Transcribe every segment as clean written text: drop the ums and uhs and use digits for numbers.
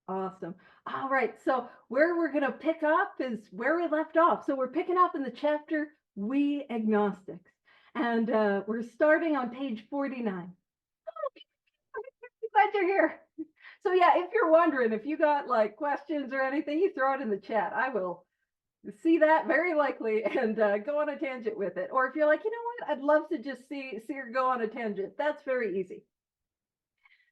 Awesome. All right. So where we're going to pick up is where we left off. So we're picking up in the chapter We Agnostics. And we're starting on page 49. Glad you're here. So yeah, if you're wondering, if you got like questions or anything, you throw it in the chat. I will see that very likely and go on a tangent with it. Or if you're like, you know what, I'd love to just see her go on a tangent. That's very easy.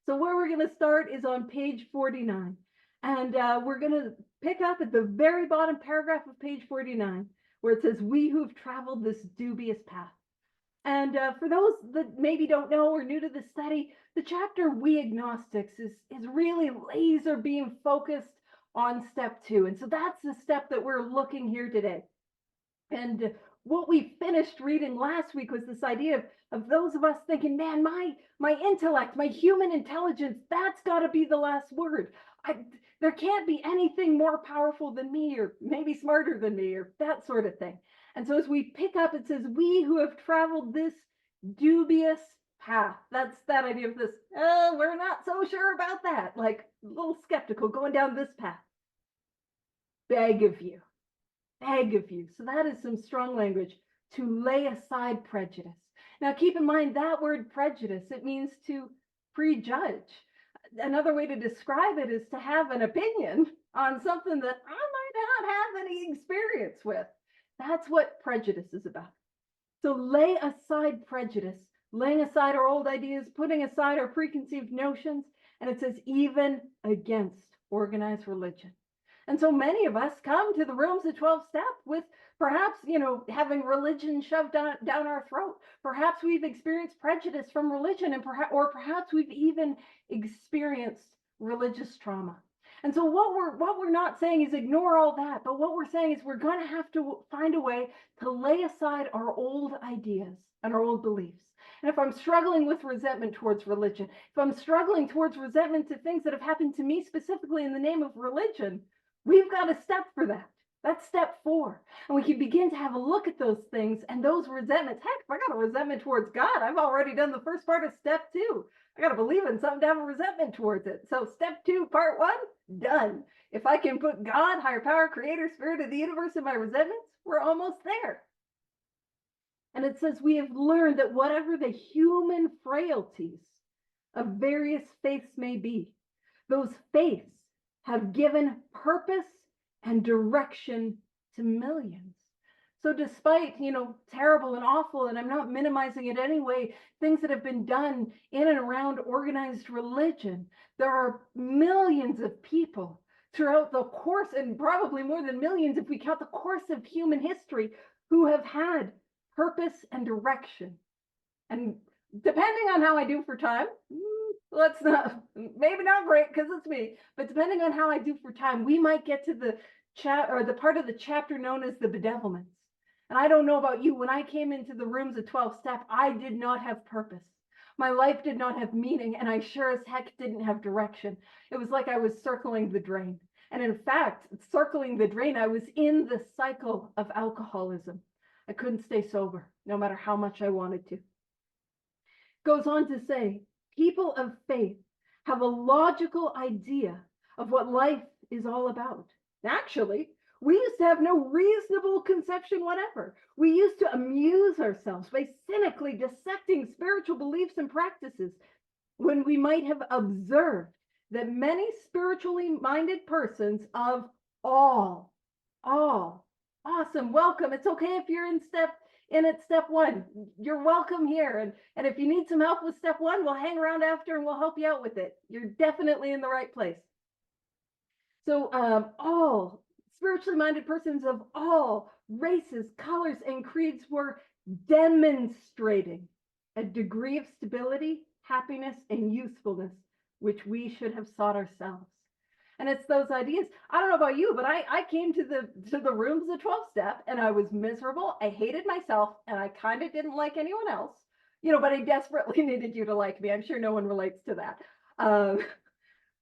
So where we're going to start is on page 49. And we're going to pick up at the very bottom paragraph of page 49, where it says, we who've traveled this dubious path. And for those that maybe don't know or new to the study, the chapter We Agnostics is really laser beam focused on step 2. And so that's the step that we're looking here today. And what we finished reading last week was this idea of those of us thinking, man, my intellect, my human intelligence, that's got to be the last word. There can't be anything more powerful than me, or maybe smarter than me, or that sort of thing. And so as we pick up, it says, we who have traveled this dubious path. That's that idea of this, we're not so sure about that, like a little skeptical going down this path. Beg of you. So that is some strong language, to lay aside prejudice. Now, keep in mind that word prejudice, it means to prejudge. Another way to describe it is to have an opinion on something that I might not have any experience with. That's what prejudice is about. So lay aside prejudice, laying aside our old ideas, putting aside our preconceived notions, and it says even against organized religion. And so many of us come to the rooms of 12 step with perhaps, having religion shoved down our throat. Perhaps we've experienced prejudice from religion, and perhaps we've even experienced religious trauma. And so what we're not saying is ignore all that, but what we're saying is we're going to have to find a way to lay aside our old ideas and our old beliefs. And if I'm struggling with resentment towards religion, if I'm struggling towards resentment to things that have happened to me specifically in the name of religion, we've got a step for that. That's step 4. And we can begin to have a look at those things and those resentments. Heck, if I got a resentment towards God, I've already done the first part of step 2. I got to believe in something to have a resentment towards it. So step 2, part 1, done. If I can put God, higher power, creator, spirit of the universe in my resentments, we're almost there. And it says we have learned that whatever the human frailties of various faiths may be, those faiths have given purpose and direction to millions. So despite, terrible and awful, and I'm not minimizing it anyway, things that have been done in and around organized religion, there are millions of people throughout the course, and probably more than millions if we count the course of human history, who have had purpose and direction. And depending on how I do for time, let's not, maybe not great because it's me, but depending on how I do for time, we might get to the the part of the chapter known as the bedevilments. And I don't know about you, when I came into the rooms of 12 step, I did not have purpose. My life did not have meaning, and I sure as heck didn't have direction. It was like I was circling the drain. And in fact, circling the drain, I was in the cycle of alcoholism. I couldn't stay sober, no matter how much I wanted to. Goes on to say, people of faith have a logical idea of what life is all about. Actually, we used to have no reasonable conception whatever. We used to amuse ourselves by cynically dissecting spiritual beliefs and practices when we might have observed that many spiritually minded persons of all, awesome, welcome. It's okay if you're at step 1. You're welcome here. And if you need some help with step 1, we'll hang around after and we'll help you out with it. You're definitely in the right place. So all spiritually minded persons of all races, colors, and creeds were demonstrating a degree of stability, happiness, and usefulness, which we should have sought ourselves. And it's those ideas. I don't know about you, but I came to the rooms of 12 step and I was miserable. I hated myself and I kind of didn't like anyone else, but I desperately needed you to like me. I'm sure no one relates to that.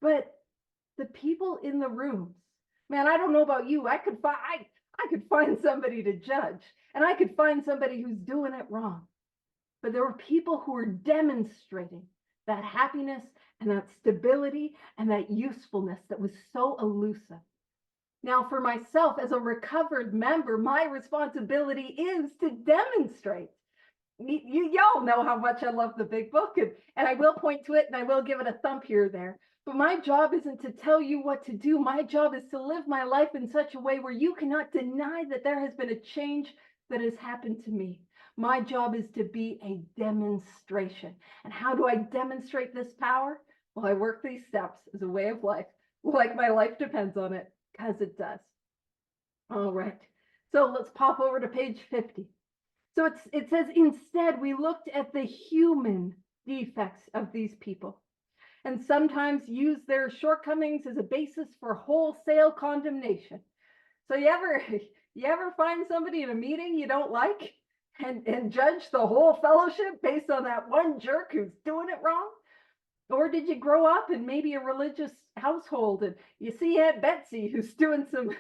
But the people in the rooms, man, I don't know about you. I could find somebody to judge, and I could find somebody who's doing it wrong. But there were people who were demonstrating that happiness and that stability and that usefulness that was so elusive. Now, for myself as a recovered member, my responsibility is to demonstrate. Y'all know how much I love the big book, and I will point to it and I will give it a thump here or there. But my job isn't to tell you what to do. My job is to live my life in such a way where you cannot deny that there has been a change that has happened to me. My job is to be a demonstration. And how do I demonstrate this power? Well, I work these steps as a way of life, like my life depends on it, because it does. All right. So let's pop over to page 50. So it says, instead, we looked at the human defects of these people and sometimes use their shortcomings as a basis for wholesale condemnation. So you ever find somebody in a meeting you don't like and judge the whole fellowship based on that one jerk who's doing it wrong? Or did you grow up in maybe a religious household and you see Aunt Betsy who's doing some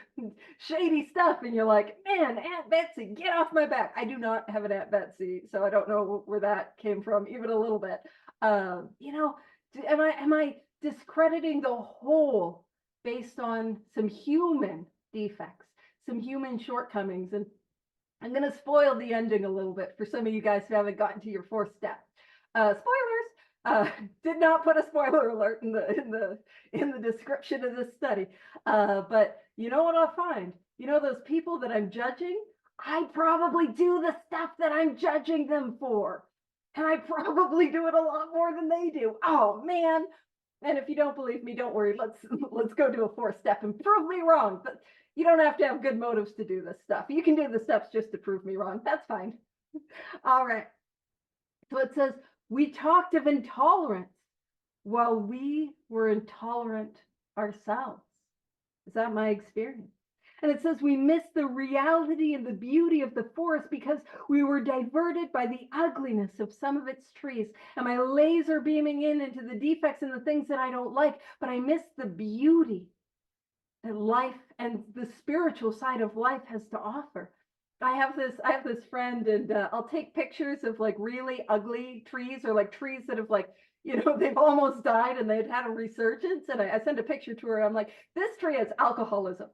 shady stuff and you're like, man, Aunt Betsy, get off my back. I do not have an Aunt Betsy, so I don't know where that came from, even a little bit. Am I discrediting the whole based on some human defects, some human shortcomings? And I'm going to spoil the ending a little bit for some of you guys who haven't gotten to your fourth step. Spoilers. Did not put a spoiler alert in the description of this study. But you know what I'll find? You know those people that I'm judging? I probably do the stuff that I'm judging them for. And I probably do it a lot more than they do. Oh man. And if you don't believe me, don't worry. Let's go do a fourth step and prove me wrong. But you don't have to have good motives to do this stuff. You can do the steps just to prove me wrong. That's fine. All right. So it says, we talked of intolerance while we were intolerant ourselves. Is that my experience? And it says we missed the reality and the beauty of the forest because we were diverted by the ugliness of some of its trees. And my laser beaming into the defects and the things that I don't like, but I missed the beauty that life and the spiritual side of life has to offer. I have this friend, and I'll take pictures of like really ugly trees, or like trees that have they've almost died and they've had a resurgence. And I send a picture to her. I'm like, this tree has alcoholism.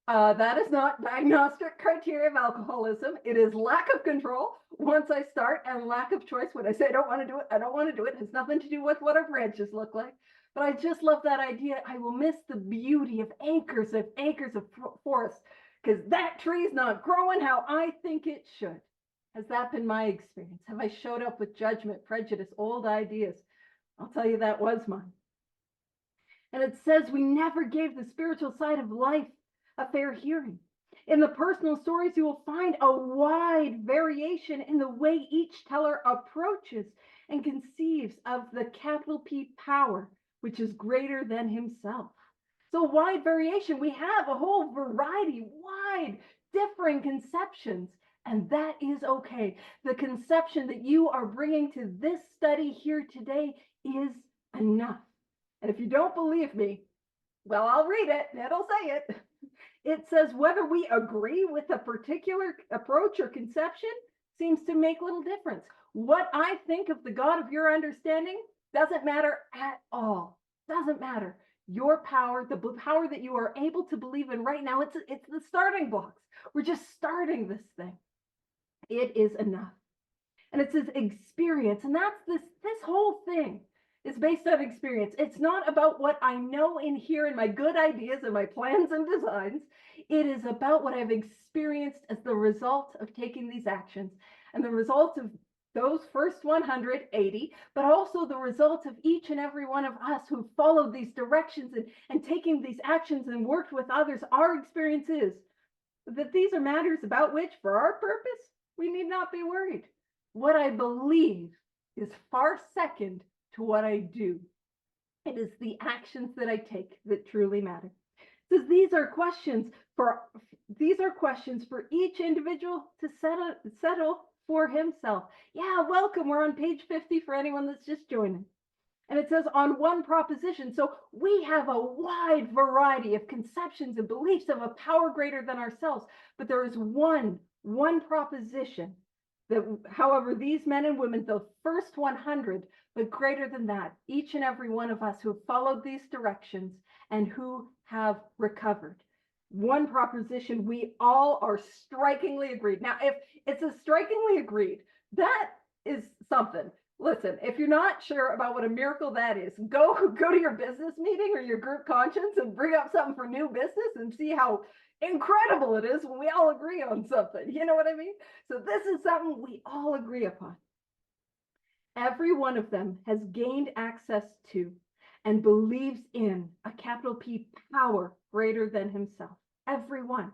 That is not diagnostic criteria of alcoholism. It is lack of control once I start, and lack of choice. When I say I don't want to do it, I don't want to do it. It has nothing to do with what our branches look like. But I just love that idea. I will miss the beauty of acres of forest because that tree is not growing how I think it should. Has that been my experience? Have I showed up with judgment, prejudice, old ideas? I'll tell you that was mine. And it says we never gave the spiritual side of life a fair hearing. In the personal stories, you will find a wide variation in the way each teller approaches and conceives of the capital P power, which is greater than himself. So wide variation, we have a whole variety, wide, differing conceptions, and that is okay. The conception that you are bringing to this study here today is enough. And if you don't believe me, well, I'll read it, it'll say it. It says, whether we agree with a particular approach or conception seems to make little difference. What I think of the God of your understanding doesn't matter at all. Doesn't matter. Your power, the power that you are able to believe in right now, it's the starting blocks. We're just starting this thing. It is enough. And it says experience. And that's this whole thing is based on experience. It's not about what I know in here and my good ideas and my plans and designs. It is about what I've experienced as the result of taking these actions and the result of those first 180, but also the result of each and every one of us who followed these directions and taking these actions and worked with others. Our experience is that these are matters about which, for our purpose, we need not be worried. What I believe is far second to what I do. It is the actions that I take that truly matter. So these are questions for each individual to settle for himself. Yeah, welcome. We're on page 50 for anyone that's just joining. And it says on one proposition. So we have a wide variety of conceptions and beliefs of a power greater than ourselves. But there is one proposition that, however, these men and women, the first 100, But greater than that, each and every one of us who have followed these directions and who have recovered. One proposition we all are strikingly agreed. Now, if it's a strikingly agreed, that is something. Listen, if you're not sure about what a miracle that is, go to your business meeting or your group conscience and bring up something for new business and see how incredible it is when we all agree on something. You know what I mean? So this is something we all agree upon. Every one of them has gained access to and believes in a capital P power greater than himself. Everyone.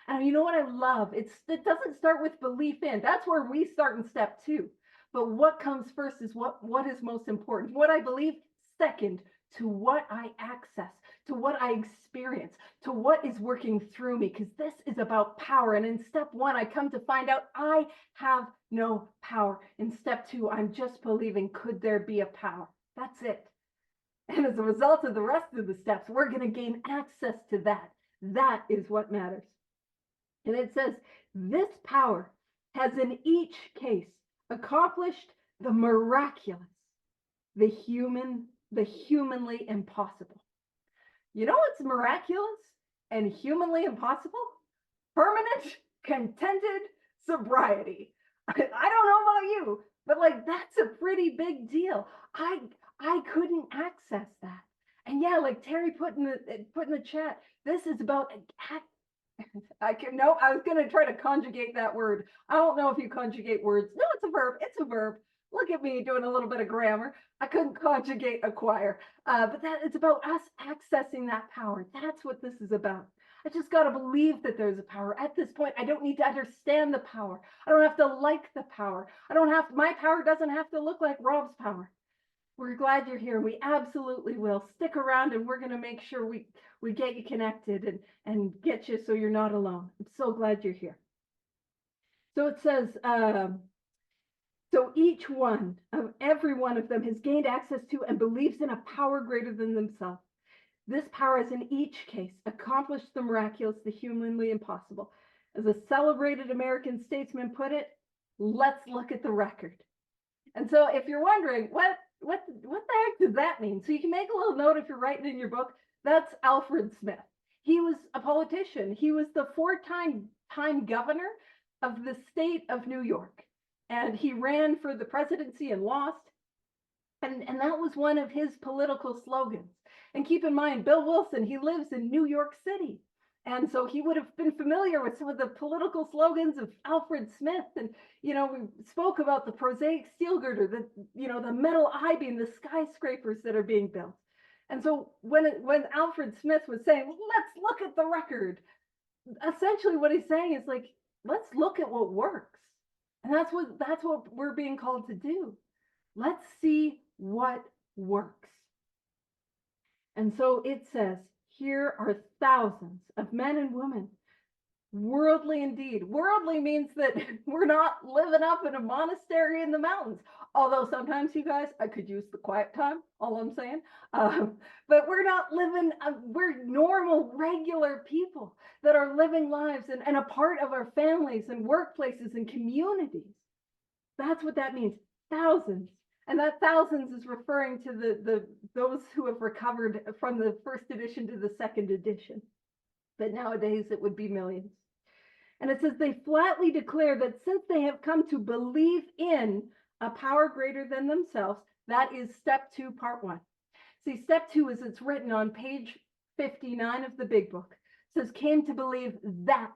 And you know what I love? It doesn't start with belief in. That's where we start in step 2. But what comes first is what is most important. What I believe, second, to what I access, to what I experience, to what is working through me, because this is about power. And in step 1, I come to find out I have no power. In step 2, I'm just believing, could there be a power? That's it. And as a result of the rest of the steps, we're going to gain access to that. That is what matters. And it says, this power has in each case accomplished the miraculous, the humanly impossible. You know what's miraculous and humanly impossible? Permanent, contented sobriety. I don't know about you, but like that's a pretty big deal. I couldn't access that. And yeah, like Terry put in the chat, this is about I was going to try to conjugate that word. I don't know if you conjugate words. No, it's a verb. It's a verb. Look at me doing a little bit of grammar. I couldn't conjugate acquire, but that it's about us accessing that power. That's what this is about. I just got to believe that there's a power. At this point, I don't need to understand the power. I don't have to like the power. My power doesn't have to look like Rob's power. We're glad you're here. We absolutely will. Stick around and we're going to make sure we get you connected and get you so you're not alone. I'm so glad you're here. So it says, so each one of every one of them has gained access to and believes in a power greater than themselves. This power has in each case accomplished the miraculous, the humanly impossible. As a celebrated American statesman put it, let's look at the record. And so if you're wondering, what the heck does that mean? So you can make a little note if you're writing in your book. That's Alfred Smith. He was a politician. He was the 4-time governor of the state of New York. And he ran for the presidency and lost. And that was one of his political slogans. And keep in mind, Bill Wilson, he lives in New York City. And so he would have been familiar with some of the political slogans of Alfred Smith. And, we spoke about the prosaic steel girder, the metal I-beam, the skyscrapers that are being built. And so when Alfred Smith was saying, let's look at the record, essentially what he's saying is like, let's look at what works. And that's what we're being called to do. Let's see what works. And so it says, here are thousands of men and women, worldly indeed. Worldly means that we're not living up in a monastery in the mountains. Although sometimes, you guys, I could use the quiet time, all I'm saying. But we're not living, we're normal, regular people that are living lives and a part of our families and workplaces and communities. That's what that means, thousands. And that thousands is referring to those who have recovered from the first edition to the second edition. But nowadays it would be millions. And it says they flatly declare that since they have come to believe in a power greater than themselves, that is step 2, part 1. See, step 2 is it's written on page 59 of the big book. It says came to believe that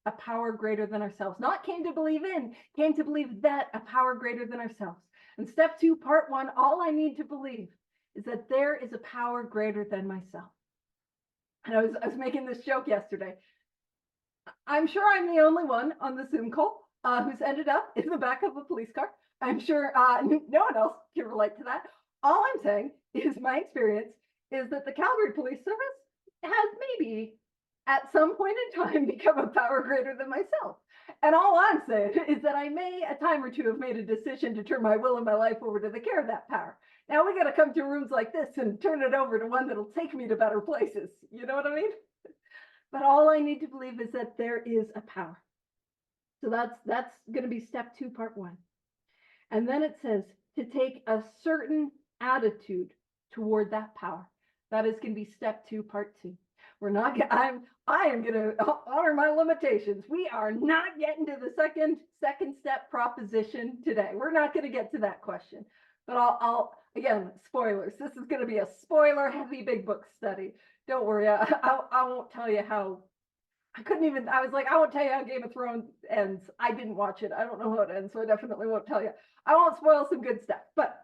a power greater than ourselves. Not came to believe in, came to believe that a power greater than ourselves. And step 2, part 1, all I need to believe is that there is a power greater than myself. And I was making this joke yesterday. I'm sure I'm the only one on the Zoom call who's ended up in the back of a police car. I'm sure no one else can relate to that. All I'm saying is my experience is that the Calgary Police Service has maybe at some point in time become a power greater than myself. And all I'm saying is that I may a time or two have made a decision to turn my will and my life over to the care of that power. Now we got to come to rooms like this and turn it over to one that'll take me to better places. You know what I mean? But all I need to believe is that there is a power. So that's going to be step 2, part 1. And then it says, to take a certain attitude toward that power. That is going to be step 2, part 2. We're not. I am going to honor my limitations. We are not getting to the second step proposition today. We're not going to get to that question. But I'll again, spoilers. This is going to be a spoiler heavy big book study. Don't worry. I won't tell you how. I was like, I won't tell you how Game of Thrones ends. I didn't watch it. I don't know how it ends, so I definitely won't tell you. I won't spoil some good stuff, but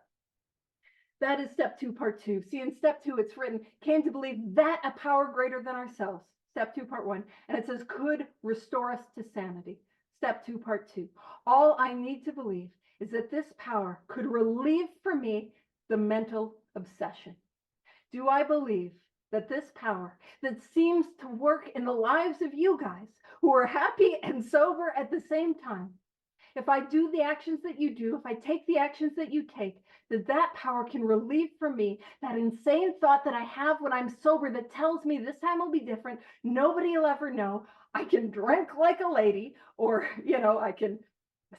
that is step 2, part 2. See, in step 2, it's written, came to believe that a power greater than ourselves. Step 2, part 1. And it says, could restore us to sanity. Step 2, part 2. All I need to believe is that this power could relieve for me the mental obsession. Do I believe that this power that seems to work in the lives of you guys who are happy and sober at the same time, if I do the actions that you do, if I take the actions that you take, that power can relieve from me that insane thought that I have when I'm sober that tells me this time will be different. Nobody will ever know. I can drink like a lady, or, I can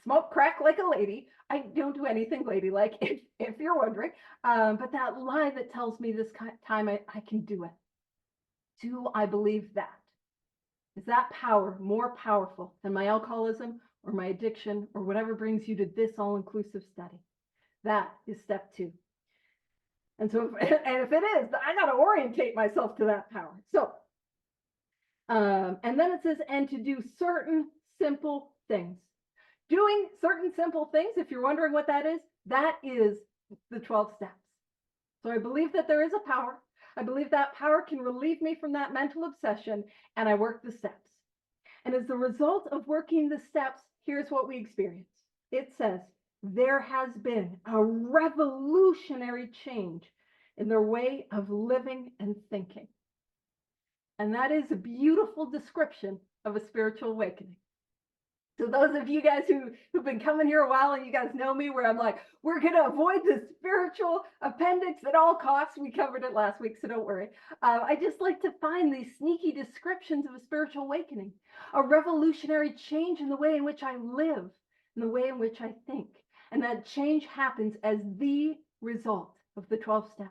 smoke crack like a lady. I don't do anything ladylike, if you're wondering. But that lie that tells me this time I can do it. Do I believe that? Is that power more powerful than my alcoholism or my addiction or whatever brings you to this all-inclusive study? That is step 2. And so, if it is, I got to orientate myself to that power. So, and then it says, and to do certain simple things. Doing certain simple things, if you're wondering what that is the 12 steps. So I believe that there is a power. I believe that power can relieve me from that mental obsession, and I work the steps. And as the result of working the steps, here's what we experience. It says, there has been a revolutionary change in their way of living and thinking. And that is a beautiful description of a spiritual awakening. So those of you guys who've been coming here a while and you guys know me, where I'm like, we're going to avoid the spiritual appendix at all costs. We covered it last week, so don't worry. I just like to find these sneaky descriptions of a spiritual awakening, a revolutionary change in the way in which I live, in the way in which I think. And that change happens as the result of the 12 steps.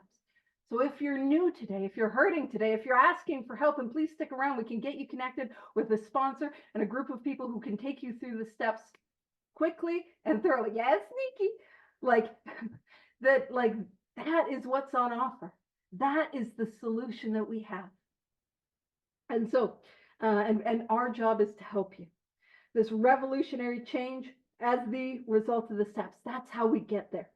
So if you're new today, if you're hurting today, if you're asking for help, and please stick around, we can get you connected with a sponsor and a group of people who can take you through the steps quickly and thoroughly. Yeah, sneaky. That is what's on offer. That is the solution that we have. And so, and our job is to help you. This revolutionary change as the result of the steps. That's how we get there.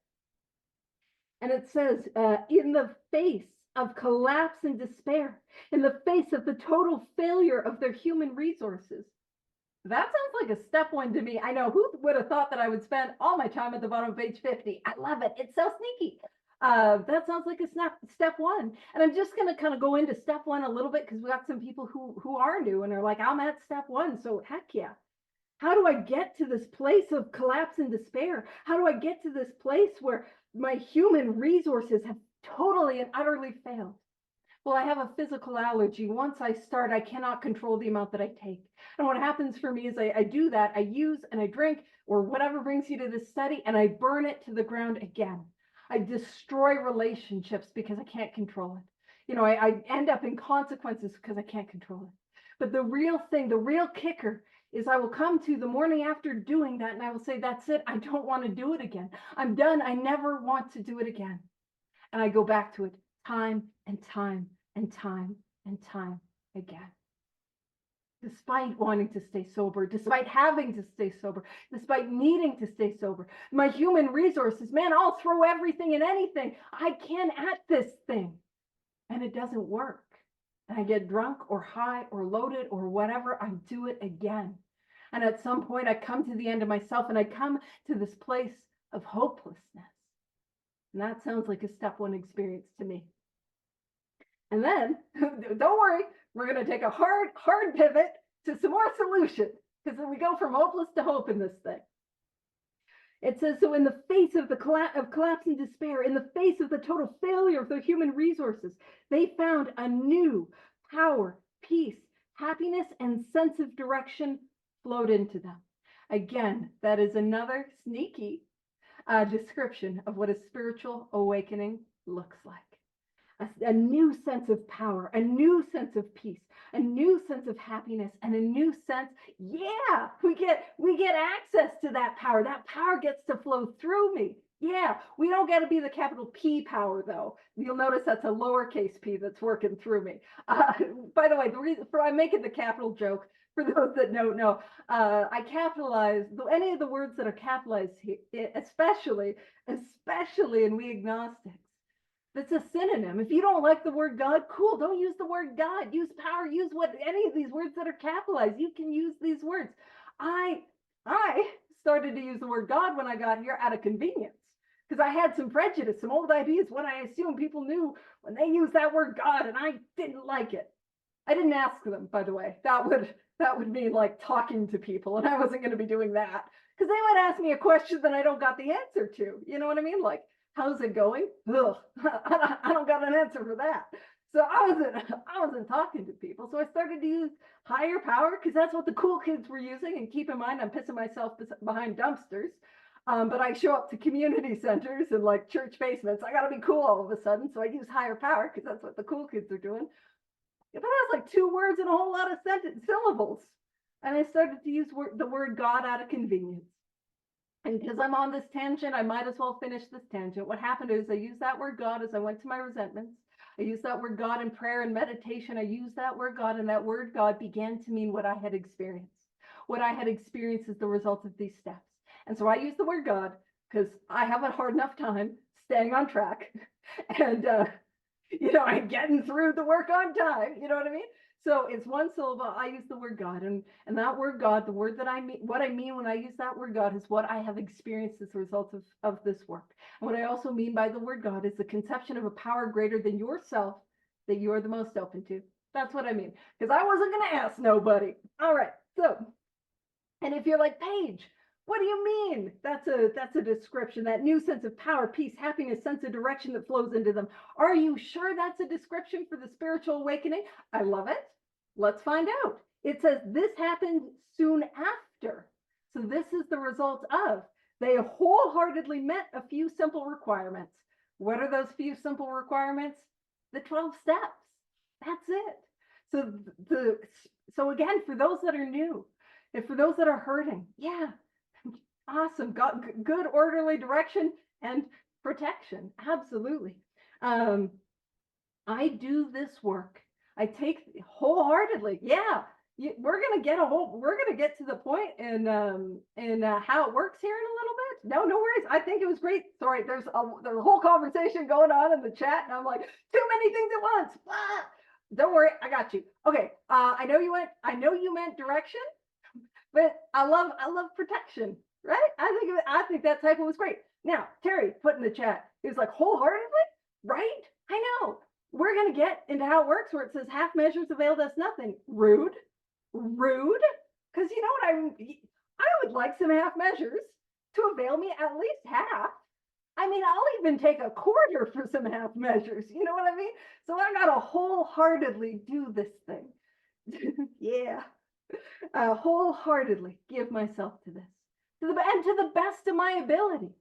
And it says, in the face of collapse and despair, in the face of the total failure of their human resources. That sounds like a step 1 to me. I know, who would have thought that I would spend all my time at the bottom of page 50? I love it. It's so sneaky. That sounds like a step 1. And I'm just going to kind of go into step 1 a little bit, because we got some people who are new and are like, I'm at step 1. So heck yeah. How do I get to this place of collapse and despair? How do I get to this place where my human resources have totally and utterly failed? Well, I have a physical allergy. Once I start, I cannot control the amount that I take. And what happens for me is I do that. I use and I drink, or whatever brings you to this study, and I burn it to the ground again. I destroy relationships because I can't control it. I end up in consequences because I can't control it. But the real thing, the real kicker, is I will come to the morning after doing that, and I will say, that's it. I don't want to do it again. I'm done. I never want to do it again. And I go back to it time and time and time and time again. Despite wanting to stay sober, despite having to stay sober, despite needing to stay sober, my human resources, man, I'll throw everything and anything I can at this thing. And it doesn't work. And I get drunk or high or loaded or whatever, I do it again. And at some point I come to the end of myself, and I come to this place of hopelessness. And that sounds like a step 1 experience to me. And then, don't worry, we're going to take a hard pivot to some more solutions, because then we go from hopeless to hope in this thing. It says, so in the face of the collapse and despair, in the face of the total failure of their human resources, they found a new power, peace, happiness, and sense of direction flowed into them. Again, that is another sneaky. description of what a spiritual awakening looks like. A new sense of power, a new sense of peace, a new sense of happiness, and a new sense, yeah, we get access to that power. That power gets to flow through me. Yeah, we don't get to be the capital P power, though. You'll notice that's a lowercase p that's working through me. By the way, the reason for I'm making the capital joke, for those that don't know, I capitalize any of the words that are capitalized here, especially in we agnostics. That's a synonym. If you don't like the word God, cool, don't use the word God. Use power, use any of these words that are capitalized. You can use these words. I started to use the word God when I got here out of convenience, because I had some prejudice, some old ideas, what I assumed people knew when they used that word God, and I didn't like it. I didn't ask them, by the way. That would mean like talking to people, and I wasn't going to be doing that, because they might ask me a question that I don't got the answer to. You know what I mean? Like, how's it going? Ugh, I don't got an answer for that. So I wasn't talking to people. So I started to use higher power, because that's what the cool kids were using. And keep in mind, I'm pissing myself behind dumpsters. But I show up to community centers and like church basements. I got to be cool all of a sudden. So I use higher power, because that's what the cool kids are doing. But that's like 2 words and a whole lot of syllables. And I started to use the word God out of convenience. And because I'm on this tangent, I might as well finish this tangent. What happened is I used that word God as I went to my resentments. I used that word God in prayer and meditation. I used that word God, and that word God began to mean what I had experienced. What I had experienced as the result of these steps. And so I use the word God because I have a hard enough time staying on track and, and getting through the work on time. You know what I mean? So it's one syllable. I use the word God, and that word God, the word that I mean, what I mean when I use that word God is what I have experienced as a result of this work. And what I also mean by the word God is the conception of a power greater than yourself that you are the most open to. That's what I mean, because I wasn't going to ask nobody. All right. So, and if you're like, Paige, what do you mean? That's a description, that new sense of power, peace, happiness, sense of direction that flows into them. Are you sure that's a description for the spiritual awakening? I love it. Let's find out. It says this happened soon after. So this is the result of. They wholeheartly met a few simple requirements. What are those few simple requirements? The 12 steps. That's it. So again, for those that are new, and for those that are hurting, yeah, awesome. Got good orderly direction and protection. Absolutely. I do this work. I take wholeheartedly. Yeah. We're going to get to the point in how it works here in a little bit. No worries. I think it was great. Sorry. There's a whole conversation going on in the chat, and I'm like, too many things at once. Ah! Don't worry. I got you. Okay. I know you meant direction, but I love protection. Right? I think that typo was great. Now, Terry put in the chat, he was like, wholeheartedly, right? I know. We're going to get into how it works, where it says half measures availed us nothing. Rude. Because you know what, I would like some half measures to avail me at least half. I mean, I'll even take a quarter for some half measures. You know what I mean? So I got to wholeheartedly do this thing. Yeah. Wholeheartedly give myself to this. To the best of my ability.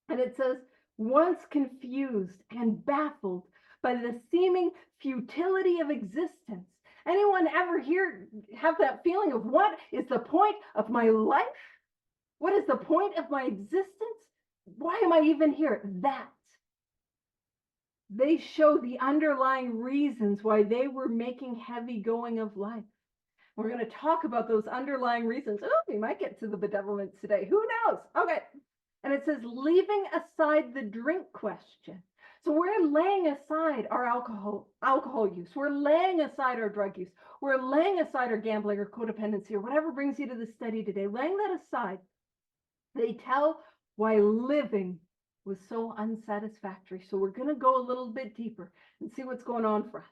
And it says, once confused and baffled by the seeming futility of existence. Anyone ever have that feeling of what is the point of my life? What is the point of my existence? Why am I even here? That. They show the underlying reasons why they were making heavy going of life. We're going to talk about those underlying reasons. Oh, we might get to the bedevilments today. Who knows? Okay. And it says, leaving aside the drink question. So we're laying aside our alcohol use. We're laying aside our drug use. We're laying aside our gambling or codependency or whatever brings you to the study today. Laying that aside, they tell why living was so unsatisfactory. So we're going to go a little bit deeper and see what's going on for us.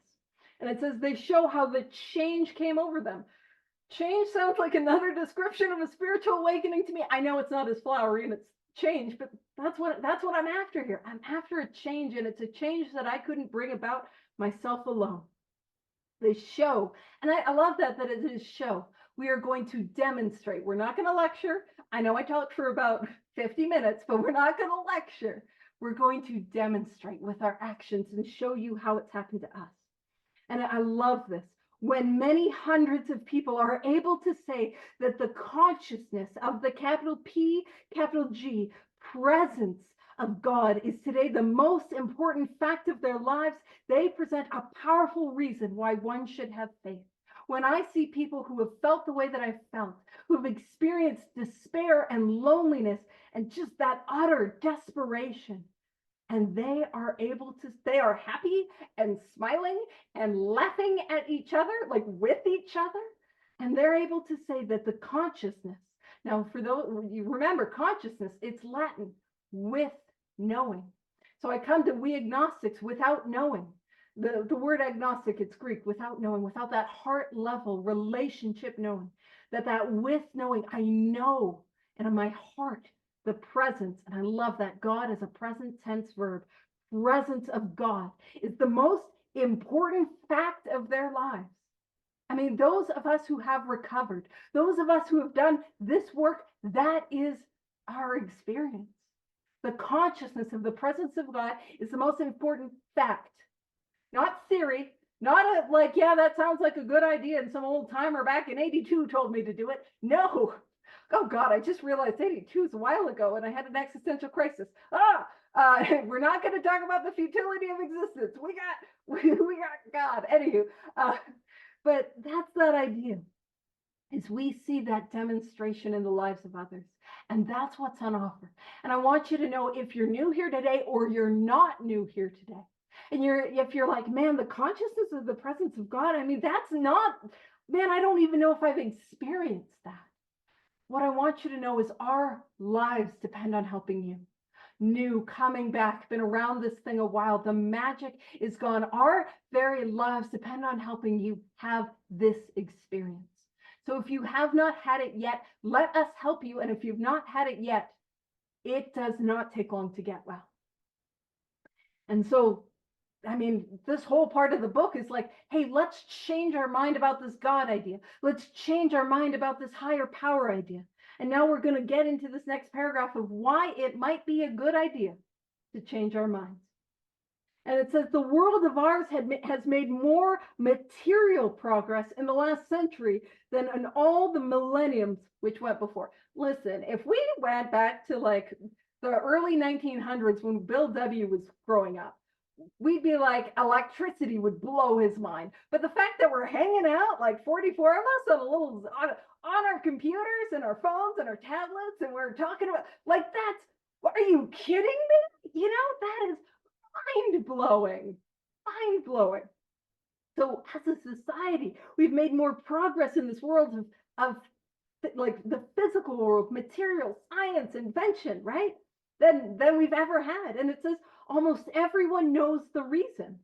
And it says they show how the change came over them. Change sounds like another description of a spiritual awakening to me. I know it's not as flowery and it's change, but that's what I'm after here. I'm after a change, and it's a change that I couldn't bring about myself alone. They show, and I love that it is show. We are going to demonstrate. We're not going to lecture. I know I talked for about 50 minutes, but we're not going to lecture. We're going to demonstrate with our actions and show you how it's happened to us. And I love this. When many hundreds of people are able to say that the consciousness of the capital P, capital G, presence of God is today the most important fact of their lives, they present a powerful reason why one should have faith. When I see people who have felt the way that I've felt, who have experienced despair and loneliness and just that utter desperation, and they are happy and smiling and laughing at each other, like with each other, and they're able to say that the consciousness, now for those, you remember consciousness, it's Latin, with knowing. So I come to we agnostics without knowing. The word agnostic, it's Greek, without knowing, without that heart level relationship knowing, that with knowing, I know, and in my heart, the presence, and I love that God is a present tense verb. Presence of God is the most important fact of their lives. I mean, those of us who have recovered, those of us who have done this work, that is our experience. The consciousness of the presence of God is the most important fact, not theory, not a like, yeah, that sounds like a good idea and some old timer back in 82 told me to do it. No. Oh God, I just realized 82 is a while ago and I had an existential crisis. We're not going to talk about the futility of existence. We got God. Anywho, but that's that idea, is we see that demonstration in the lives of others. And that's what's on offer. And I want you to know, if you're new here today or you're not new here today, and if you're like, man, the consciousness of the presence of God, I mean, that's not, man, I don't even know if I've experienced that. What I want you to know is our lives depend on helping you. New, coming back, been around this thing a while. The magic is gone. Our very lives depend on helping you have this experience. So if you have not had it yet, let us help you. And if you've not had it yet, it does not take long to get well. And so, I mean, this whole part of the book is like, hey, let's change our mind about this God idea. Let's change our mind about this higher power idea. And now we're going to get into this next paragraph of why it might be a good idea to change our minds. And it says, the world of ours has made more material progress in the last century than in all the millenniums which went before. Listen, if we went back to like the early 1900s when Bill W. was growing up, we'd be like, electricity would blow his mind. But the fact that we're hanging out, like 44 of us on our computers and our phones and our tablets, and we're talking about, like, are you kidding me? You know, that is mind-blowing. So as a society, we've made more progress in this world of like the physical world, material, science, invention, right? Than we've ever had. And it says almost everyone knows the reason.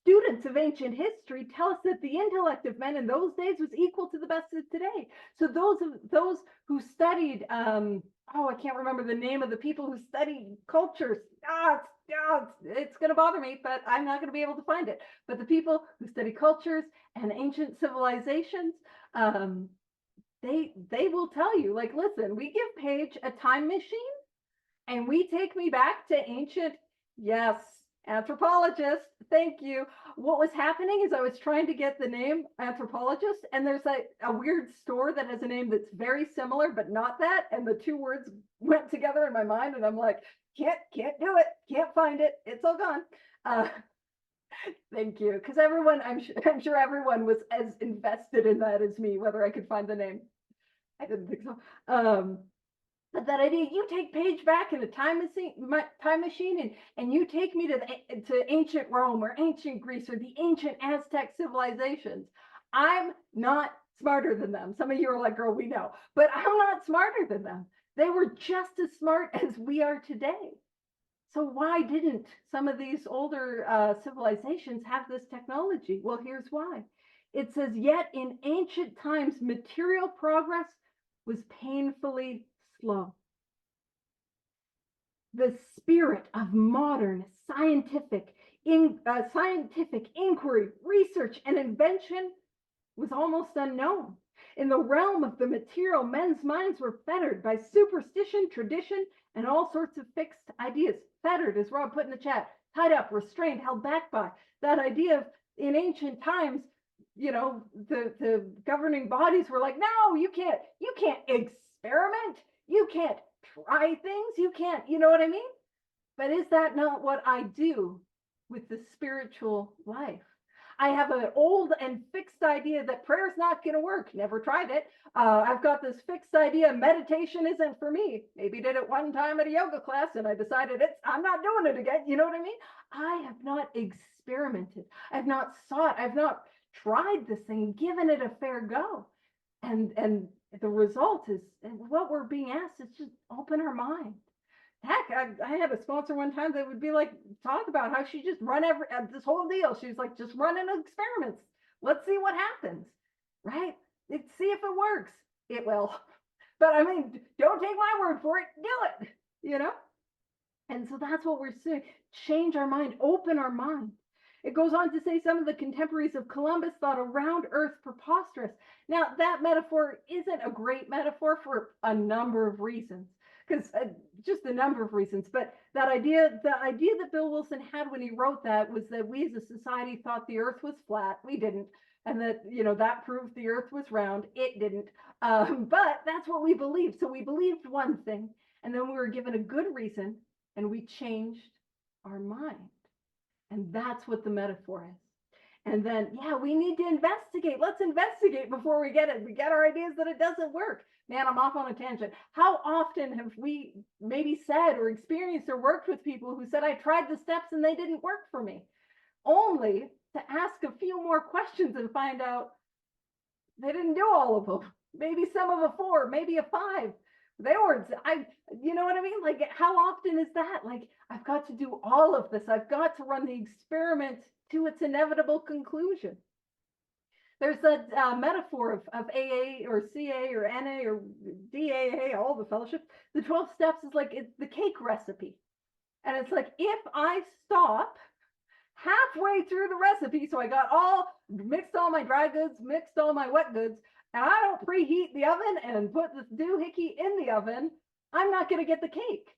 Students of ancient history tell us that the intellect of men in those days was equal to the best of today. So those who studied, I can't remember the name of the people who studied cultures. It's going to bother me, but I'm not going to be able to find it. But the people who study cultures and ancient civilizations, they will tell you, like, listen, we give Paige a time machine and we take me back to ancient, yes, anthropologist. Thank you. What was happening is I was trying to get the name anthropologist, and there's a weird store that has a name that's very similar, but not that. And the two words went together in my mind, and I'm like, can't do it. Can't find it. It's all gone. Thank you. Because I'm sure everyone was as invested in that as me, whether I could find the name. I didn't think so. But that idea, you take Paige back in a time machine, and you take me to ancient Rome or ancient Greece or the ancient Aztec civilizations. I'm not smarter than them. Some of you are like, girl, we know. But I'm not smarter than them. They were just as smart as we are today. So why didn't some of these older civilizations have this technology? Well, here's why. It says, yet in ancient times, material progress was painfully slow. The spirit of modern scientific inquiry, research, and invention was almost unknown. In the realm of the material, men's minds were fettered by superstition, tradition, and all sorts of fixed ideas. Fettered, as Rob put in the chat, tied up, restrained, held back by that idea of, in ancient times, the governing bodies were like, no, you can't experiment, you can't try things, you can't, you know what I mean? But is that not what I do with the spiritual life? I have an old and fixed idea that prayer's not going to work. Never tried it. I've got this fixed idea meditation isn't for me. Maybe did it one time at a yoga class and I decided I'm not doing it again. You know what I mean? I have not experimented. I've not sought. I've not tried this thing, given it a fair go. And the result is, and what we're being asked is just open our mind. Heck, I had a sponsor one time that would be like, talk about how she just run this whole deal. She's like, just running experiments. Let's see what happens, right? See if it works. It will. But I mean, don't take my word for it. Do it, And so that's what we're saying. Change our mind, open our mind. It goes on to say some of the contemporaries of Columbus thought a round earth preposterous. Now, that metaphor isn't a great metaphor for a number of reasons. Because just a number of reasons, but the idea that Bill Wilson had when he wrote that was that we as a society thought the earth was flat. We didn't. And that, that proved the earth was round. It didn't. But that's what we believed. So we believed one thing, and then we were given a good reason, and we changed our mind. And that's what the metaphor is. And then, we need to investigate. Let's investigate before we get it. We get our ideas that it doesn't work. Man, I'm off on a tangent. How often have we maybe said or experienced or worked with people who said, I tried the steps and they didn't work for me, only to ask a few more questions and find out they didn't do all of them. Maybe some of a 4, maybe a 5. They were, you know what I mean? Like, how often is that? Like, I've got to do all of this. I've got to run the experiment to its inevitable conclusion. There's that metaphor of AA or CA or NA or DAA, all the fellowships. The 12 steps is like it's the cake recipe. And it's like, if I stop halfway through the recipe, so I got mixed all my dry goods, mixed all my wet goods, and I don't preheat the oven and put this doohickey in the oven, I'm not going to get the cake.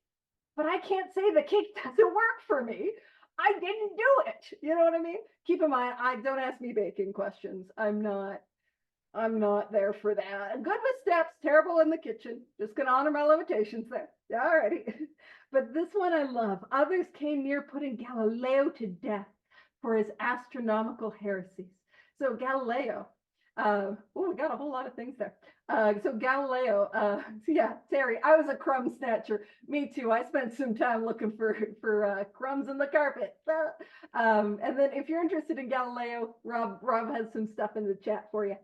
But I can't say the cake doesn't work for me. I didn't do it. You know what I mean? Keep in mind, don't ask me baking questions. I'm not there for that. Good with steps, terrible in the kitchen. Just gonna honor my limitations there. All righty. But this one I love. Others came near putting Galileo to death for his astronomical heresies. So Galileo, we got a whole lot of things there. So Galileo, Terry, I was a crumb snatcher. Me too. I spent some time looking for crumbs in the carpet. And then if you're interested in Galileo, Rob has some stuff in the chat for you.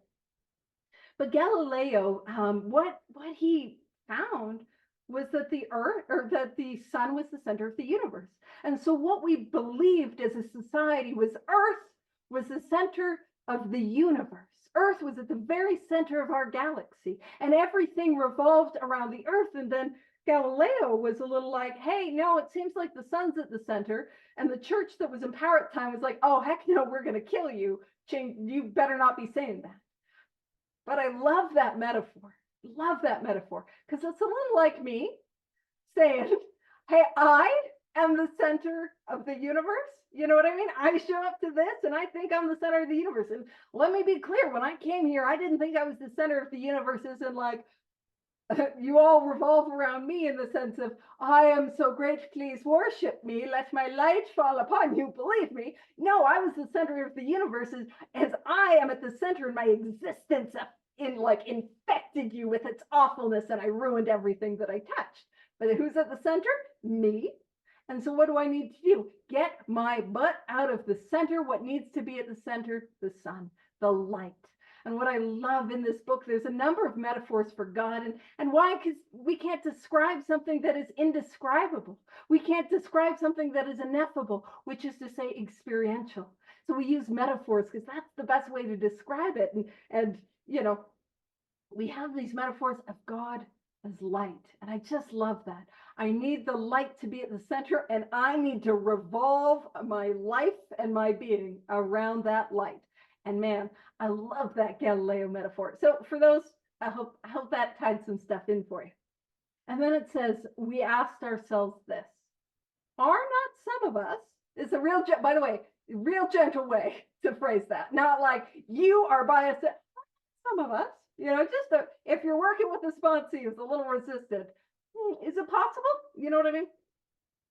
But Galileo, what he found was that the earth, or that the sun, was the center of the universe. And so what we believed as a society was Earth was the center of the universe. Earth was at the very center of our galaxy, and everything revolved around the Earth. And then Galileo was a little like, hey, no, it seems like the sun's at the center. And the church that was in power at the time was like, oh, heck no, we're going to kill you. You better not be saying that. But I love that metaphor. Love that metaphor, because it's a little like me saying, hey, I am the center of the universe. You know what I mean? I show up to this and I think I'm the center of the universe. And let me be clear, when I came here, I didn't think I was the center of the universe, as in like, you all revolve around me, in the sense of, I am so great, please worship me, let my light fall upon you, believe me. No, I was the center of the universe, as I am at the center in my existence, infected you with its awfulness, and I ruined everything that I touched. But who's at the center? Me. And so what do I need to do? Get my butt out of the center. What needs to be at the center? The sun, the light. And what I love in this book, there's a number of metaphors for God. And why? Because we can't describe something that is indescribable. We can't describe something that is ineffable, which is to say experiential. So we use metaphors because that's the best way to describe it. And we have these metaphors of God as light. And I just love that. I need the light to be at the center, and I need to revolve my life and my being around that light. And man, I love that Galileo metaphor. So for those, I hope that tied some stuff in for you. And then it says, we asked ourselves this: are not some of us, it's a real, by the way, real gentle way to phrase that. Not like you are biased. Some of us, just if you're working with a sponsee who's a little resistant, is it possible? You know what I mean?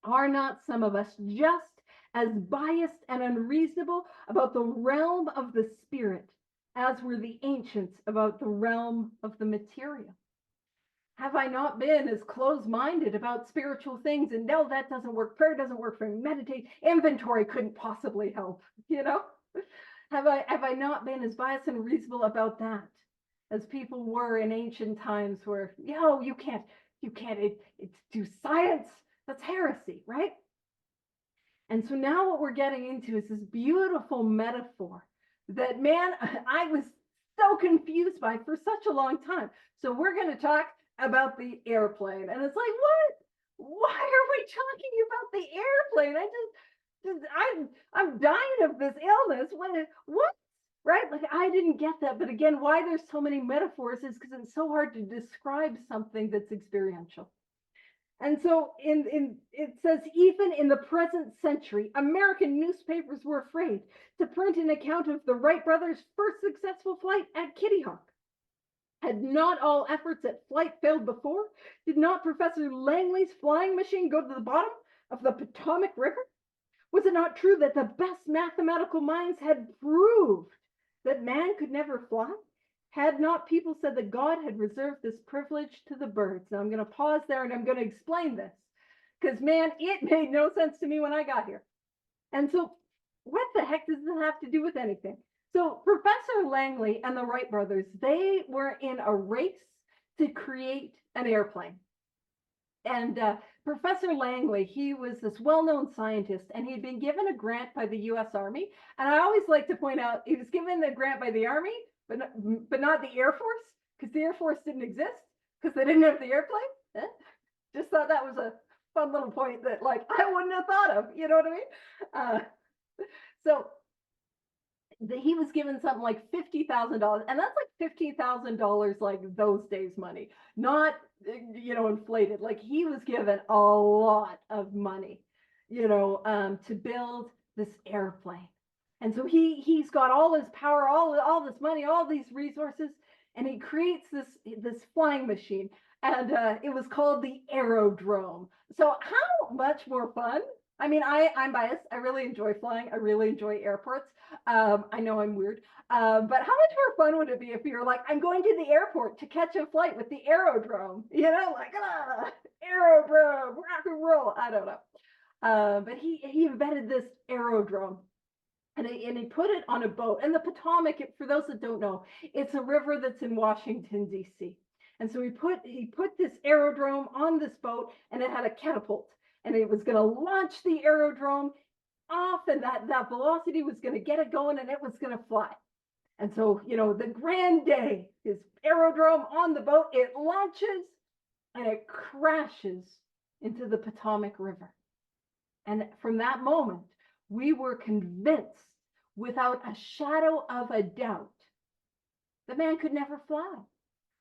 Are not some of us just as biased and unreasonable about the realm of the spirit as were the ancients about the realm of the material? Have I not been as closed-minded about spiritual things? And no, that doesn't work. Prayer doesn't work for me. Meditate, inventory couldn't possibly help, Have I not been as biased and reasonable about that as people were in ancient times where, you can't, it's do science. That's heresy, right? And so now what we're getting into is this beautiful metaphor that, man, I was so confused by for such a long time. So we're going to talk about the airplane. And it's like, what? Why are we talking about the airplane? I'm dying of this illness. What? Right? Like, I didn't get that. But again, why there's so many metaphors is because it's so hard to describe something that's experiential. And so it says, even in the present century, American newspapers were afraid to print an account of the Wright brothers' first successful flight at Kitty Hawk. Had not all efforts at flight failed before? Did not Professor Langley's flying machine go to the bottom of the Potomac River? Was it not true that the best mathematical minds had proved that man could never fly? Had not people said that God had reserved this privilege to the birds? Now I'm going to pause there and I'm going to explain this because, man, it made no sense to me when I got here. And so what the heck does this have to do with anything? So Professor Langley and the Wright brothers, they were in a race to create an airplane. And Professor Langley, he was this well-known scientist, and he'd been given a grant by the U.S. Army. And I always like to point out, he was given the grant by the Army, but not the Air Force, because the Air Force didn't exist, because they didn't have the airplane. Just thought that was a fun little point that, like, I wouldn't have thought of, you know what I mean? So he was given something like $50,000, and that's like $15,000 like those days money, not inflated. Like, he was given a lot of money, to build this airplane. And so he's got all this power, all this money, all these resources, and he creates this flying machine. And it was called the aerodrome. So how much more fun? I mean, I'm biased. I really enjoy flying. I really enjoy airports. I know I'm weird. But how much more fun would it be if you're like, I'm going to the airport to catch a flight with the aerodrome? Aerodrome, rock and roll. I don't know. But he invented this aerodrome. And he put it on a boat. And the Potomac, for those that don't know, it's a river that's in Washington, D.C. And so he put this aerodrome on this boat, and it had a catapult. And it was going to launch the aerodrome off, and that velocity was going to get it going, and it was going to fly. And so, the grand day, his aerodrome on the boat, it launches, and it crashes into the Potomac River. And from that moment, we were convinced without a shadow of a doubt that man could never fly.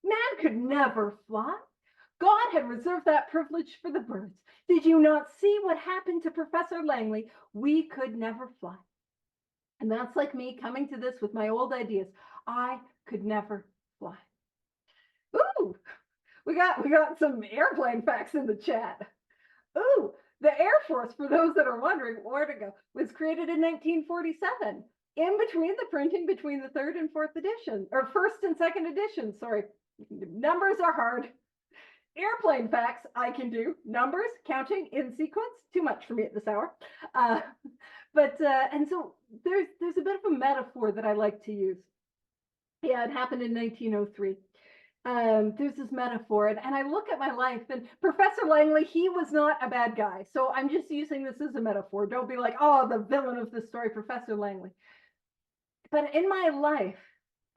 Man could never fly. God had reserved that privilege for the birds. Did you not see what happened to Professor Langley? We could never fly. And that's like me coming to this with my old ideas. I could never fly. Ooh, we got some airplane facts in the chat. Ooh, the Air Force, for those that are wondering where to go, was created in 1947, in between the printing between the third and fourth edition, or first and second edition. Sorry, numbers are hard. Airplane facts I can do. Numbers, counting in sequence, too much for me at this hour. And so there's a bit of a metaphor that I like to use. Yeah, it happened in 1903. There's this metaphor, and I look at my life, and Professor Langley, he was not a bad guy. So I'm just using this as a metaphor. Don't be like, oh, the villain of the story, Professor Langley. But in my life,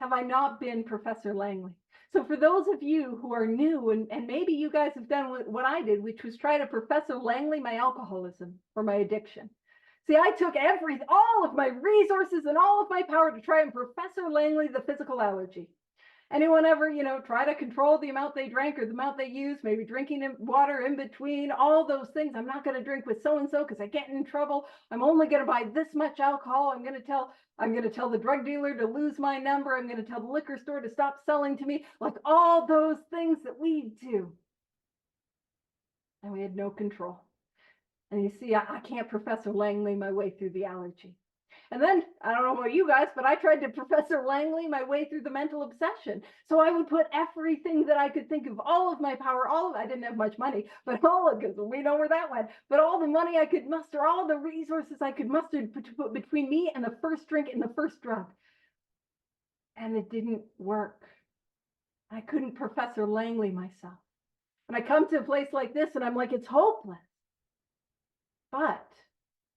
have I not been Professor Langley? So for those of you who are new, and maybe you guys have done what I did, which was try to Professor Langley my alcoholism or my addiction. See, I took all of my resources and all of my power to try and Professor Langley the physical allergy. Anyone ever, try to control the amount they drank or the amount they used, maybe drinking water in between, all those things. I'm not going to drink with so-and-so because I get in trouble. I'm only going to buy this much alcohol. I'm going to tell the drug dealer to lose my number. I'm going to tell the liquor store to stop selling to me. Like all those things that we do. And we had no control. And you see, I can't Professor Langley my way through the allergy. And then, I don't know about you guys, but I tried to Professor Langley my way through the mental obsession. So I would put everything that I could think of, all of my power, I didn't have much money, but because we know where that went, but all the money I could muster, all the resources I could muster to put between me and the first drink and the first drug. And it didn't work. I couldn't Professor Langley myself. And I come to a place like this and I'm like, it's hopeless. But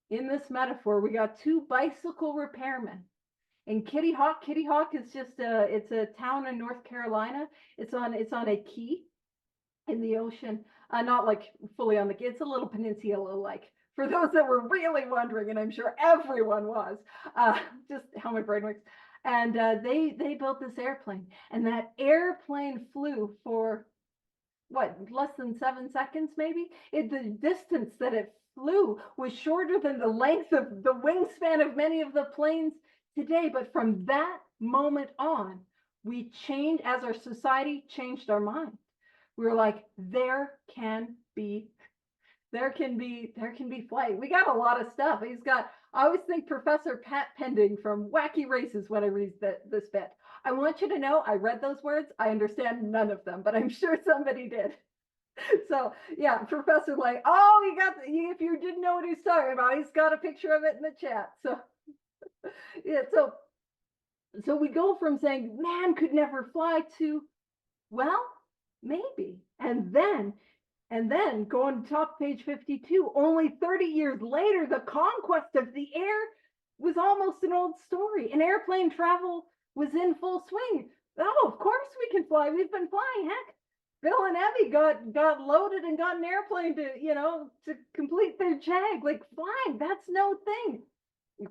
in this metaphor, we got two bicycle repairmen. And Kitty Hawk is just it's a town in North Carolina. It's on a key in the ocean. Not like fully on the key. It's a little peninsula, like for those that were really wondering, and I'm sure everyone was, just how my brain works. And they built this airplane, and that airplane flew for less than 7 seconds, maybe. The distance that it flew was shorter than the length of the wingspan of many of the planes today. But from that moment on, we changed, as our society changed our mind. We were like, there can be flight. We got a lot of stuff. I always think Professor Pat Pending from Wacky Races when I read this bit. I want you to know, I read those words. I understand none of them, but I'm sure somebody did. So yeah, Professor Lang. Oh, if you didn't know what he's talking about, he's got a picture of it in the chat. So yeah, so we go from saying man could never fly to, well, maybe. And then going to top page 52, only 30 years later, the conquest of the air was almost an old story. And airplane travel was in full swing. Oh, of course we can fly. We've been flying, heck. Bill and Abby got loaded and got an airplane to complete their jag. Like flying, that's no thing.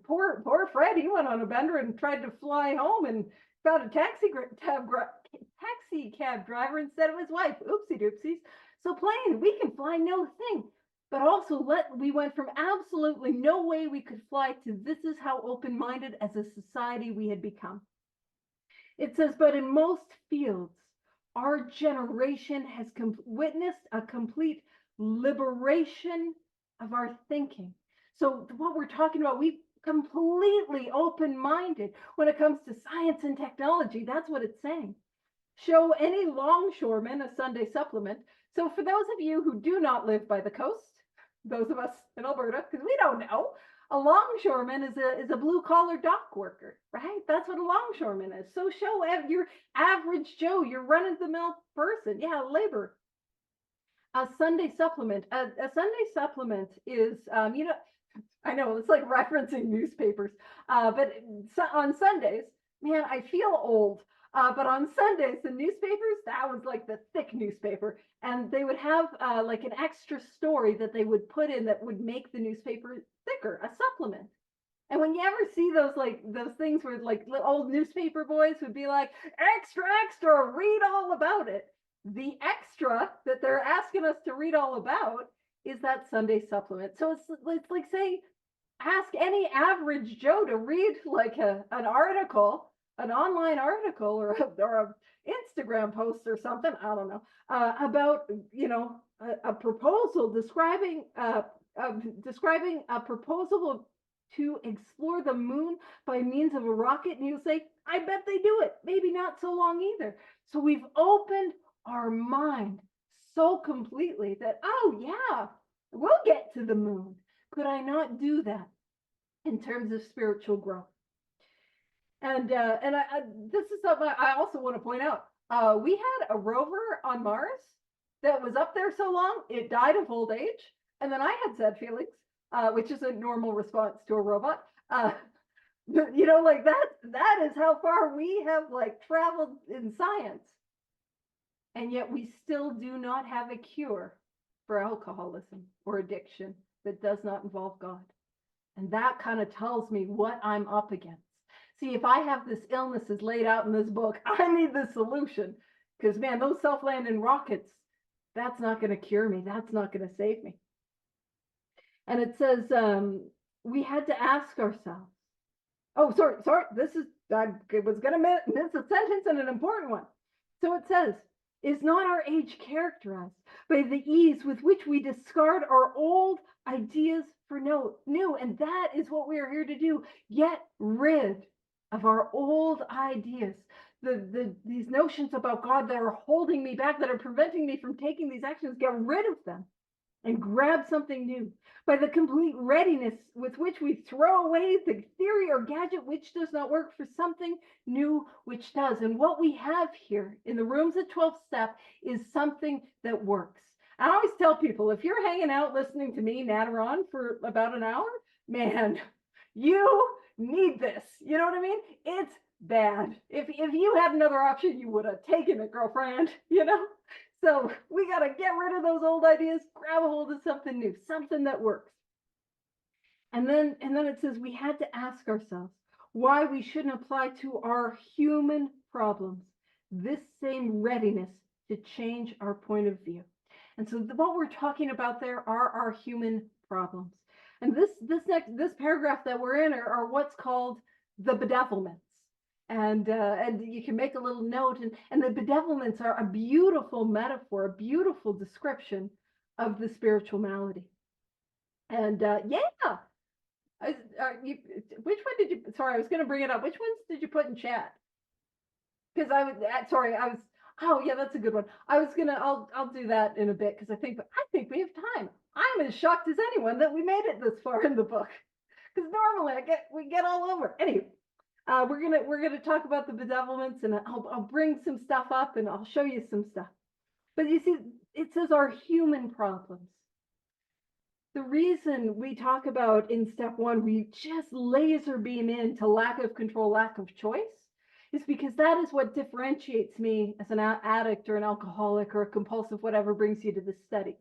Poor Fred, he went on a bender and tried to fly home and found a taxi cab driver instead of his wife. Oopsie doopsies. So plane, we can fly, no thing. But also we went from absolutely no way we could fly to this is how open-minded as a society we had become. It says, but in most fields, our generation has witnessed a complete liberation of our thinking. So what we're talking about, we completely open-minded when it comes to science and technology. That's what it's saying. Show any longshoreman a Sunday supplement. So for those of you who do not live by the coast, those of us in Alberta, because we don't know, a longshoreman is a blue-collar dock worker, right? That's what a longshoreman is. So show your average Joe, your run-of-the-mill person, labor. A Sunday supplement. A Sunday supplement is, I know it's like referencing newspapers, but on Sundays, man, I feel old. But on Sundays, the newspapers, that was like the thick newspaper. And they would have like an extra story that they would put in that would make the newspaper thicker, a supplement. And when you ever see those things where like old newspaper boys would be like, extra, extra, read all about it. The extra that they're asking us to read all about is that Sunday supplement. So it's like saying, ask any average Joe to read like an article, an online article or a Instagram post or something, I don't know, about, a proposal describing a proposal to explore the moon by means of a rocket. And you'll say, I bet they do it. Maybe not so long either. So we've opened our mind so completely that, oh yeah, we'll get to the moon. Could I not do that in terms of spiritual growth? And this is something I also want to point out. We had a rover on Mars that was up there so long, it died of old age. And then I had sad feelings, which is a normal response to a robot. Like that is how far we have like traveled in science. And yet we still do not have a cure for alcoholism or addiction that does not involve God. And that kind of tells me what I'm up against. See, if I have this illness is laid out in this book, I need the solution. Because, man, those self-landing rockets, that's not going to cure me. That's not going to save me. And it says, we had to ask ourselves. Oh, sorry. I was going to miss a sentence and an important one. So it says, is not our age characterized by the ease with which we discard our old ideas for new? And that is what we are here to do. Get rid of our old ideas. These notions about God that are holding me back, that are preventing me from taking these actions, get rid of them and grab something new by the complete readiness with which we throw away the theory or gadget which does not work for something new which does. And what we have here in the rooms at 12th Step is something that works. I always tell people, if you're hanging out listening to me natter on for about an hour, man, you need this. You know what I mean? It's bad. If you had another option, you would have taken it, girlfriend, you know? So we got to get rid of those old ideas, grab a hold of something new, something that works. And then it says we had to ask ourselves why we shouldn't apply to our human problems this same readiness to change our point of view. And so what we're talking about there are our human problems. And this paragraph that we're in are what's called the bedevilments. And you can make a little note, and the bedevilments are a beautiful metaphor, a beautiful description of the spiritual malady. And which one did you? Sorry, I was going to bring it up. Which ones did you put in chat? Because oh yeah, that's a good one. I'll do that in a bit because I think we have time. I'm as shocked as anyone that we made it this far in the book, because normally we get all over. Anyway. We're gonna talk about the bedevilments, and I'll bring some stuff up and I'll show you some stuff. But you see, it says our human problems. The reason we talk about in step one, we just laser beam into lack of control, lack of choice, is because that is what differentiates me as an addict or an alcoholic or a compulsive, whatever brings you to this study.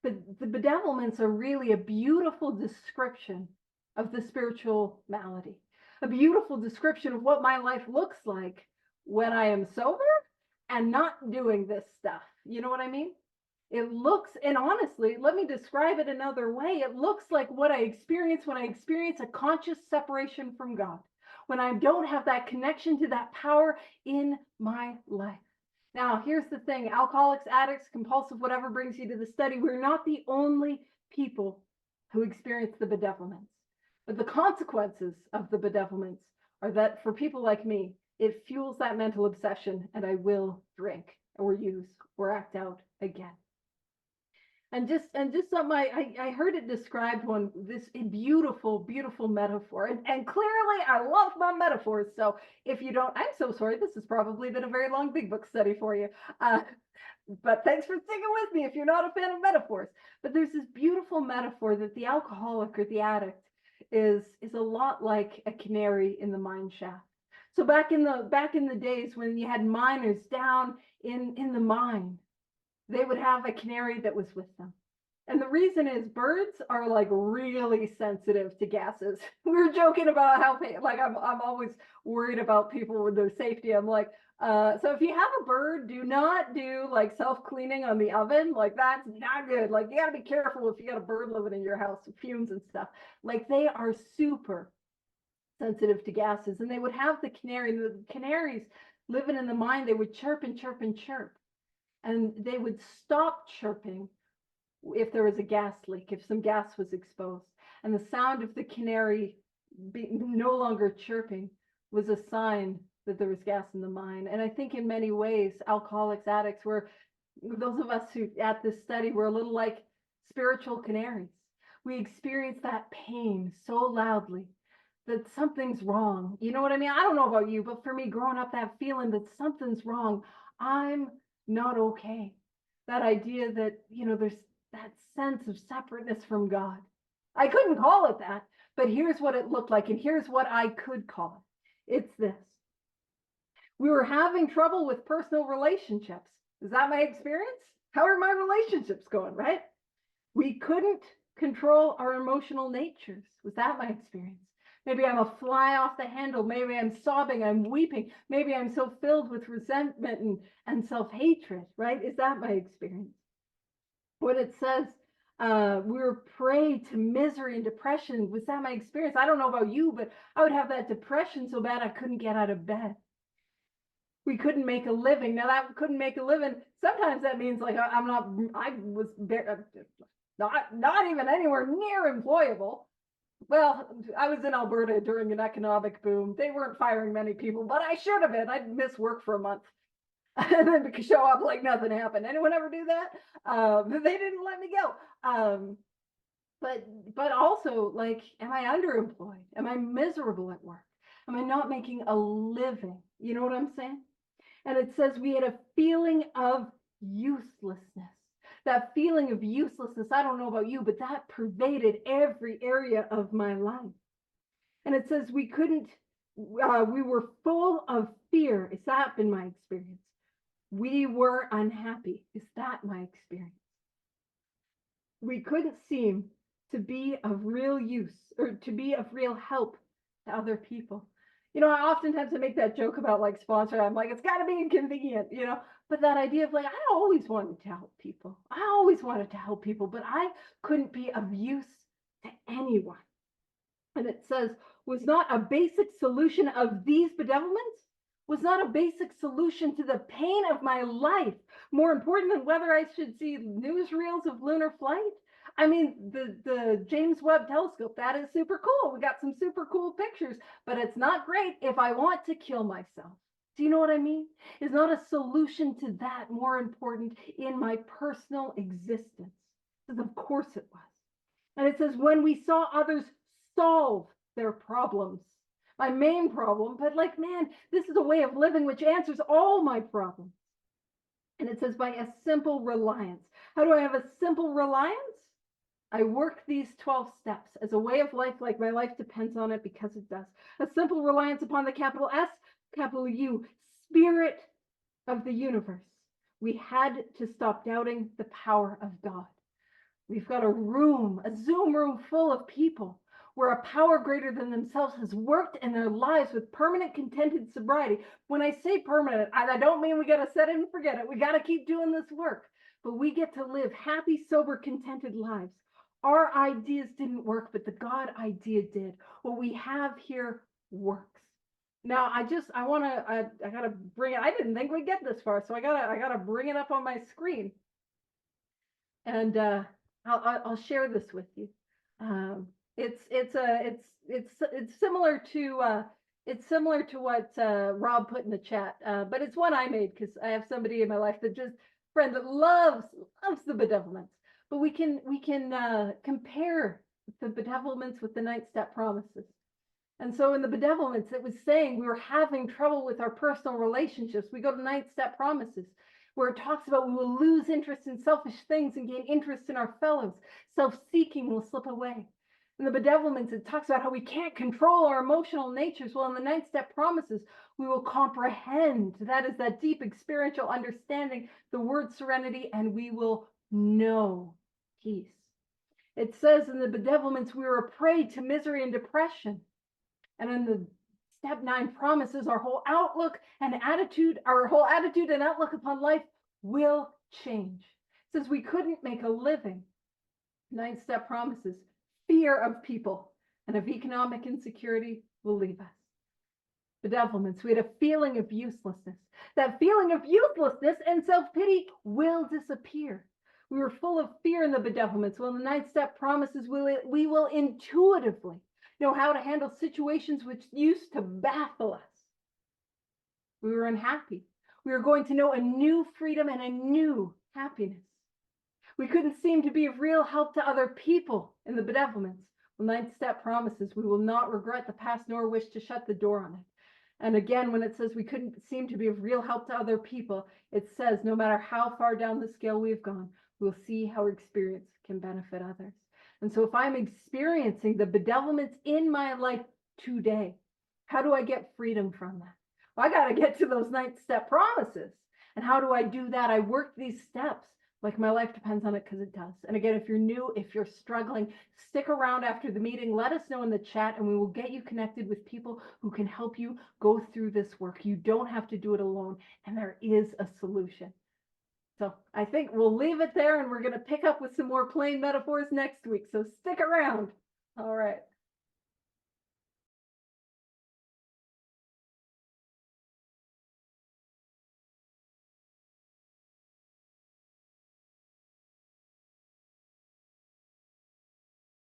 But the bedevilments are really a beautiful description of the spiritual malady. A beautiful description of what my life looks like when I am sober and not doing this stuff. You know what I mean? It looks, and honestly, let me describe it another way. It looks like what I experience when I experience a conscious separation from God, when I don't have that connection to that power in my life. Now, here's the thing, alcoholics, addicts, compulsive, whatever brings you to the study, we're not the only people who experience the bedevilments. But the consequences of the bedevilments are that for people like me, it fuels that mental obsession, and I will drink or use or act out again. And just something I heard it described this beautiful, beautiful metaphor. And clearly I love my metaphors. So if you don't, I'm so sorry. This has probably been a very long big book study for you. But thanks for sticking with me if you're not a fan of metaphors. But there's this beautiful metaphor that the alcoholic or the addict is a lot like a canary in the mine shaft. So back in the days when you had miners down in the mine, they would have a canary that was with them. And the reason is birds are like really sensitive to gases. We were joking about how like I'm always worried about people with their safety. I'm like, so if you have a bird, do not do like self-cleaning on the oven. Like that's not good. Like you gotta be careful if you got a bird living in your house with fumes and stuff. Like they are super sensitive to gases. And they would have the canaries living in the mine, they would chirp and chirp and chirp. And they would stop chirping if there was a gas leak, if some gas was exposed. And the sound of the canary no longer chirping was a sign that there was gas in the mine. And I think in many ways, alcoholics, addicts, those of us who at this study were a little like spiritual canaries. We experience that pain so loudly that something's wrong. You know what I mean? I don't know about you, but for me growing up, that feeling that something's wrong, I'm not okay. That idea that, there's that sense of separateness from God. I couldn't call it that, but here's what it looked like, and here's what I could call it. It's this. We were having trouble with personal relationships. Is that my experience? How are my relationships going, right? We couldn't control our emotional natures. Was that my experience? Maybe I'm a fly off the handle. Maybe I'm sobbing, I'm weeping. Maybe I'm so filled with resentment and self-hatred, right? Is that my experience? When it says we were prey to misery and depression, was that my experience? I don't know about you, but I would have that depression so bad I couldn't get out of bed. We couldn't make a living. Now that couldn't make a living, sometimes that means like I was not even anywhere near employable. Well, I was in Alberta during an economic boom. They weren't firing many people, but I should have been. I'd miss work for a month and then show up like nothing happened. Anyone ever do that? They didn't let me go. But also, like, am I underemployed? Am I miserable at work? Am I not making a living? You know what I'm saying? And it says we had a feeling of uselessness. That feeling of uselessness, I don't know about you, but that pervaded every area of my life. And it says we were full of fear. Is that been my experience? We were unhappy. Is that my experience? We couldn't seem to be of real use or to be of real help to other people. You know, I oftentimes make that joke about like sponsor. I'm like, it's got to be inconvenient, you know, but that idea of like, I always wanted to help people. I always wanted to help people, but I couldn't be of use to anyone. And it says, was not a basic solution of these bedevilments, was not a basic solution to the pain of my life more important than whether I should see newsreels of lunar flight? I mean, the James Webb telescope, that is super cool. We got some super cool pictures, but it's not great if I want to kill myself. Do you know what I mean? Is not a solution to that more important in my personal existence? Because of course it was. And it says, when we saw others solve their problems, my main problem, but like, man, this is a way of living which answers all my problems. And it says, by a simple reliance. How do I have a simple reliance? I work these 12 steps as a way of life, like my life depends on it, because it does. A simple reliance upon the capital S, capital U, Spirit of the universe. We had to stop doubting the power of God. We've got a Zoom room full of people where a power greater than themselves has worked in their lives with permanent contented sobriety. When I say permanent, I don't mean we got to set it and forget it. We got to keep doing this work, but we get to live happy, sober, contented lives. Our ideas didn't work, but the God idea did. What we have here works. Now, I gotta bring it. I didn't think we'd get this far, so I gotta bring it up on my screen, and I'll share this with you. It's similar to what Rob put in the chat, but it's one I made because I have somebody in my life friend that loves the bedevilments. But we can compare the bedevilments with the 9-step promises. And so in the bedevilments, it was saying we were having trouble with our personal relationships. We go to 9-step promises, where it talks about we will lose interest in selfish things and gain interest in our fellows. Self-seeking will slip away. In the bedevilments, it talks about how we can't control our emotional natures. Well, in the 9-step promises, we will comprehend. That is that deep experiential understanding, the word serenity, and we will know peace. It says in the bedevilments, we were a prey to misery and depression. And in the step 9 promises, our whole attitude and outlook upon life will change. It says we couldn't make a living. 9-step promises, fear of people and of economic insecurity will leave us. Bedevilments, we had a feeling of uselessness. That feeling of uselessness and self-pity will disappear. We were full of fear in the bedevilments. Well, in the 9-step promises, we will intuitively know how to handle situations which used to baffle us. We were unhappy. We were going to know a new freedom and a new happiness. We couldn't seem to be of real help to other people in the bedevilments. Well, 9-step promises, we will not regret the past nor wish to shut the door on it. And again, when it says we couldn't seem to be of real help to other people, it says no matter how far down the scale we've gone, we'll see how experience can benefit others. And so if I'm experiencing the bedevilments in my life today, how do I get freedom from that? Well, I got to get to those 9-step promises. And how do I do that? I work these steps Like my life depends on it, because it does. And again, if you're new, if you're struggling, stick around after the meeting. Let us know in the chat, and we will get you connected with people who can help you go through this work. You don't have to do it alone, and there is a solution. So I think we'll leave it there, and we're going to pick up with some more plane metaphors next week. So stick around. All right.